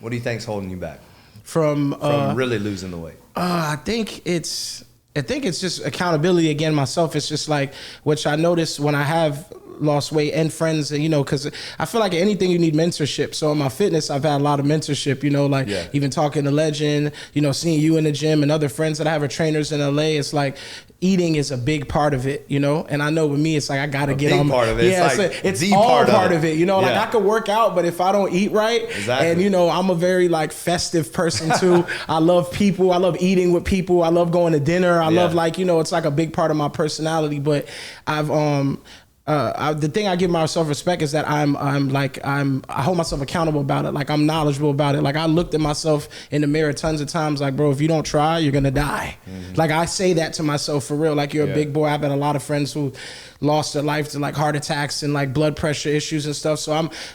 What do you think's holding you back from really losing the weight? I think it's just accountability again. Myself, it's just like, which I noticed when I have lost weight and friends, and because I feel like anything you need mentorship. So in my fitness, I've had a lot of mentorship, even talking to Legend, seeing you in the gym and other friends that I have are trainers in LA. It's like eating is a big part of it, and I know with me, it's like I got to get on part of it. Yeah, it's all part of it. Like I could work out, but if I don't eat right, exactly. And I'm a very like festive person too. I love people. I love eating with people. I love going to dinner. I love it's like a big part of my personality. But I've the thing I give myself respect is that I hold myself accountable about it. Like I'm knowledgeable about it. Like I looked at myself in the mirror tons of times. Like, bro, if you don't try, you're gonna die. Mm-hmm. Like I say that to myself for real. Like you're a big boy. I've had a lot of friends who lost their life to like heart attacks and like blood pressure issues and stuff. So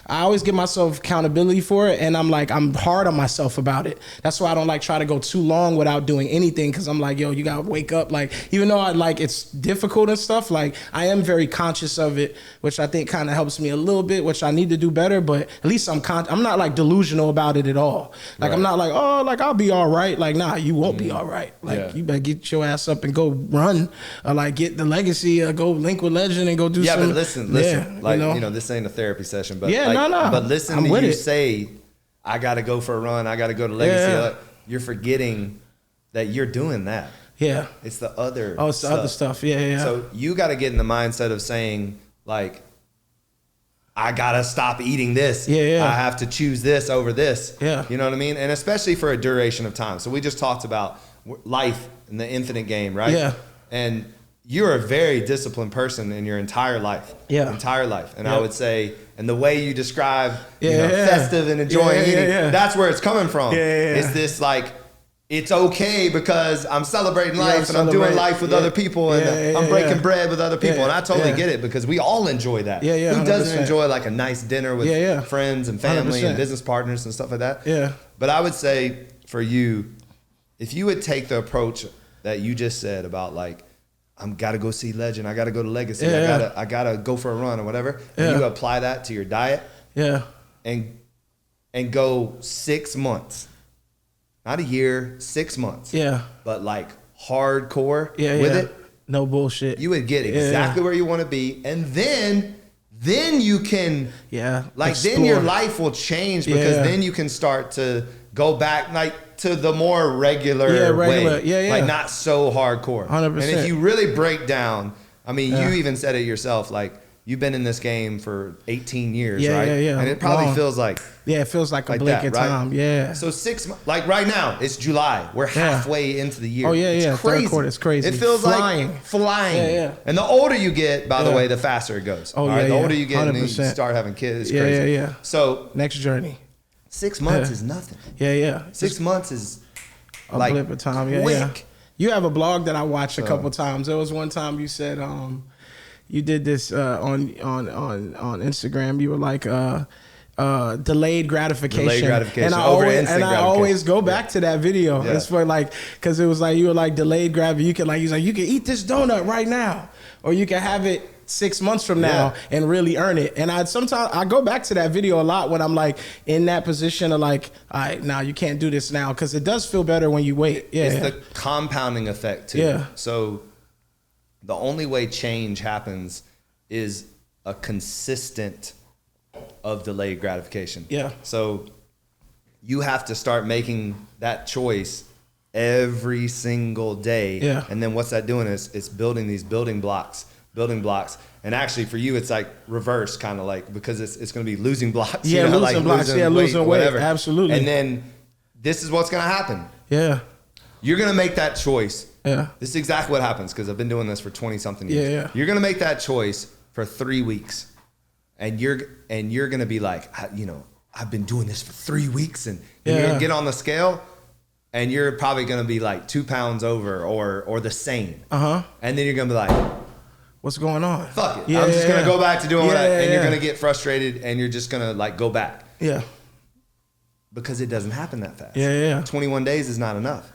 I always give myself accountability for it, and I'm hard on myself about it. That's why I don't like try to go too long without doing anything, because I'm like, yo, you gotta wake up. Like even though it's difficult and stuff, like I am very conscious of it, which I think kind of helps me a little bit, which I need to do better. But at least I'm not like delusional about it at all. Like right. I'm not like, oh, like I'll be all right. Like nah, you won't be all right. Like you better get your ass up and go run, or like get the legacy, or go link with Legend and go do some. Yeah, but listen. Like this ain't a therapy session, but no. But listen to you say, I got to go for a run. I got to go to legacy. Yeah. You're forgetting that you're doing that. Yeah, it's the other. Oh, it's the other stuff. Yeah. So you got to get in the mindset of saying like, I gotta stop eating this. Yeah. I have to choose this over this. Yeah. You know what I mean? And especially for a duration of time. So we just talked about life and the infinite game, right? Yeah. And you're a very disciplined person in your entire life. Yeah. Entire life. And I would say, and the way you describe, festive and enjoying eating, that's where it's coming from. Yeah. It's this like, it's okay because I'm celebrating life and I'm doing life with other people and I'm breaking bread with other people. And I totally get it, because we all enjoy that. Yeah. Who doesn't enjoy like a nice dinner with friends and family 100%. and business partners and stuff like that? Yeah. But I would say for you, if you would take the approach that you just said about like, I'm gotta go see Legend, I gotta go to Legacy, I gotta go for a run or whatever, and you apply that to your diet, and go 6 months, not a year, 6 months, but like hardcore with it, no bullshit, you would get exactly where you want to be, and then you can explore. Then your life will change, because then you can start to go back like to the more regular way. Like not so hardcore. 100%. And if you really break down, I mean, you even said it yourself, like you've been in this game for 18 years, right? Yeah. And it probably feels like it feels like a blink of time. Right? Yeah. So 6 months, like right now, it's July. We're halfway into the year. Oh yeah, it's crazy. Third quarter, it's crazy. It feels like flying. Yeah. And the older you get, by the way, the faster it goes. Oh the older you get, and you start having kids, it's crazy. Yeah. So next journey. 6 months is nothing. Yeah. 6 months is a like blip of time. Yeah. You have a blog that I watched a couple times. There was one time you said you did this on Instagram. You were like delayed gratification. Delayed gratification. And I always go back to that video. It's for like, because it was like you were like delayed gratification. You can eat this donut right now, or you can have it 6 months from now and really earn it. And I go back to that video a lot when I'm like in that position of like, all right, now you can't do this now, because it does feel better when you wait. It's the compounding effect too. Yeah. So the only way change happens is a consistent of delayed gratification. Yeah. So you have to start making that choice every single day. Yeah. And then what's that doing is it's building these building blocks. And actually for you, it's like reverse, kind of like, because it's going to be losing blocks. Yeah, losing blocks. Losing weight. Whatever. Absolutely. And then this is what's going to happen. Yeah. You're going to make that choice. Yeah. This is exactly what happens, because I've been doing this for 20 something years. Yeah. You're going to make that choice for 3 weeks. And you're going to be like, I've been doing this for 3 weeks, and you're going to get on the scale, and you're probably going to be like 2 pounds over or the same. And then you're going to be like, what's going on? Fuck it. I'm just going to go back to doing what and you're going to get frustrated, and you're just going to like go back. Yeah. Because it doesn't happen that fast. Yeah. 21 days is not enough.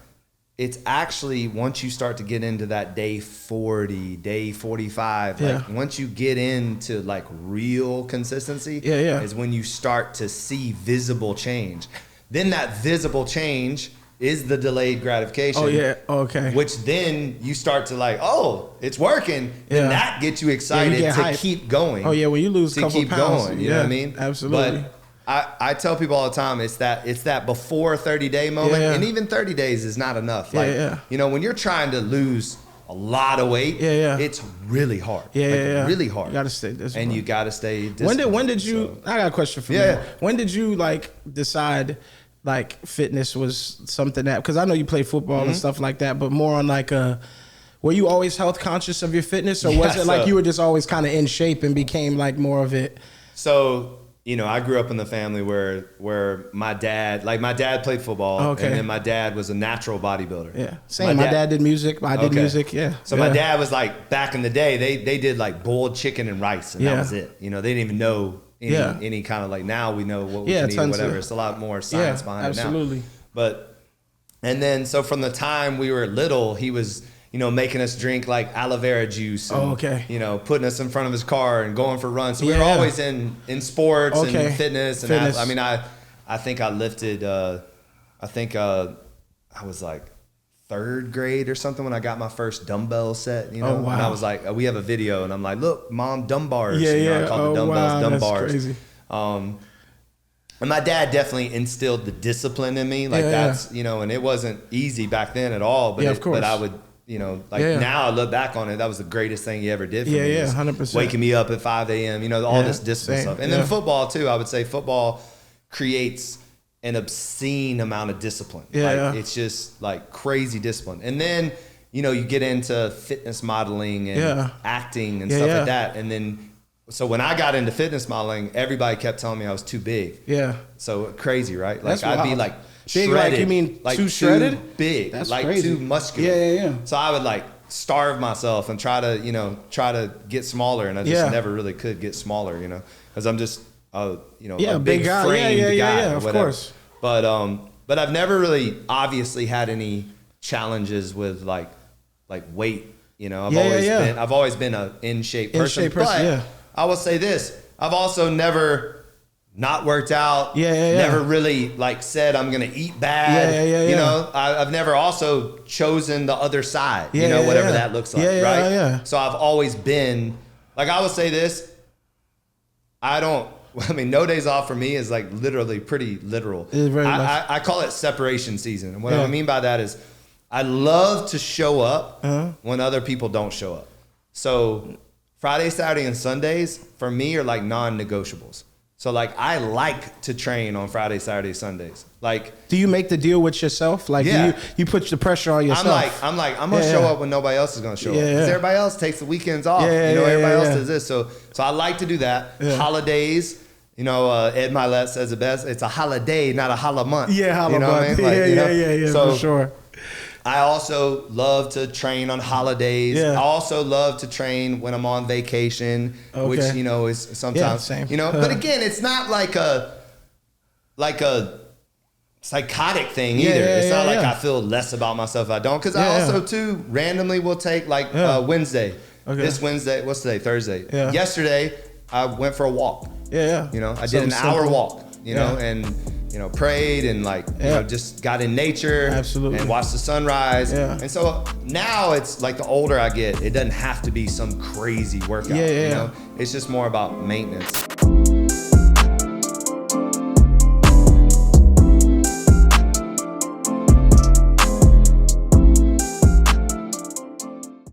It's actually, once you start to get into that day 40, day 45, like once you get into like real consistency, is when you start to see visible change. then that visible change is the delayed gratification. Oh yeah, okay. Which then you start to like, oh, it's working. And that gets you excited to keep going. Oh yeah, when you lose a couple pounds, going, you know what I mean? Absolutely. But I tell people all the time, it's that before 30-day moment, and even 30 days is not enough. Like, you know, when you're trying to lose a lot of weight, it's really hard. Really hard. You gotta stay disciplined. And you gotta stay disciplined. When did you? I got a question for you. When did you like decide like fitness was something that? Because I know you play football and stuff like that, but more on like a. Were you always health conscious of your fitness, or was it like you were just always kind of in shape and became like more of it? So. You know, I grew up in the family where my dad played football, and then my dad was a natural bodybuilder. Yeah, same. My dad did music. I did music. Yeah. So my dad was like, back in the day, they did like boiled chicken and rice, and that was it. You know, they didn't even know any kind of like, now we know what we can eat or whatever. It's a lot more science behind it now. Absolutely. But and then so from the time we were little, he was, you know, making us drink like aloe vera juice. And, you know, putting us in front of his car and going for runs. So we were always in sports and fitness. And I mean, I think I lifted, I was like 3rd grade or something when I got my first dumbbell set, you know. And I was like, we have a video and I'm like, look, Mom, dumb bars. You know, I call the dumbbells dumb bars. Crazy. And my dad definitely instilled the discipline in me. Like that's, you know, and it wasn't easy back then at all. But, of course. But I would, you know, like now I look back on it, that was the greatest thing he ever did for me. 100%. Waking me up at 5 a.m., you know, all this discipline stuff. And then football too, I would say football creates an obscene amount of discipline. It's just like crazy discipline. And then, you know, you get into fitness modeling and acting and stuff like that. And then, so when I got into fitness modeling, everybody kept telling me I was too big. So crazy, right? Like I'd be like, big, shredded, like you mean like too shredded? Too big, that's like crazy. too muscular. So I would like starve myself and try to get smaller, and I just never really could get smaller, you know, because I'm just a big guy. framed guy. Of course. But I've never really obviously had any challenges with like weight. You know, I've always been a in shape person. But I will say this: I've also never not worked out, never really like said I'm gonna eat bad. You know, I've never also chosen the other side, you know, whatever that looks like, right? So I've always been, like, I would say this, I mean, no days off for me is like literally pretty literal. I call it separation season. And what I mean by that is I love to show up when other people don't show up. So Friday, Saturday, and Sundays for me are like non-negotiables. So like I like to train on Friday, Saturday, Sundays. Like, do you make the deal with yourself? Like, you put the pressure on yourself? I'm gonna show up when nobody else is gonna show up. Because everybody else takes the weekends off. Everybody else does this. So I like to do that. Holidays, you know, Ed Milet says it best. It's a holiday, not a holla month. You know what I mean? Like, so, for sure. I also love to train on holidays. I also love to train when I'm on vacation, which, you know, is sometimes, you know, but again, it's not like a psychotic thing either. It's not like I feel less about myself if I don't. Cause I also too randomly will take like Wednesday, this Wednesday, what's today? Thursday. Yesterday I went for a walk. You know, I did an hour walk, you know, and, you know, prayed and like, you know, just got in nature and watched the sunrise. And so now it's like the older I get, it doesn't have to be some crazy workout, you know, it's just more about maintenance.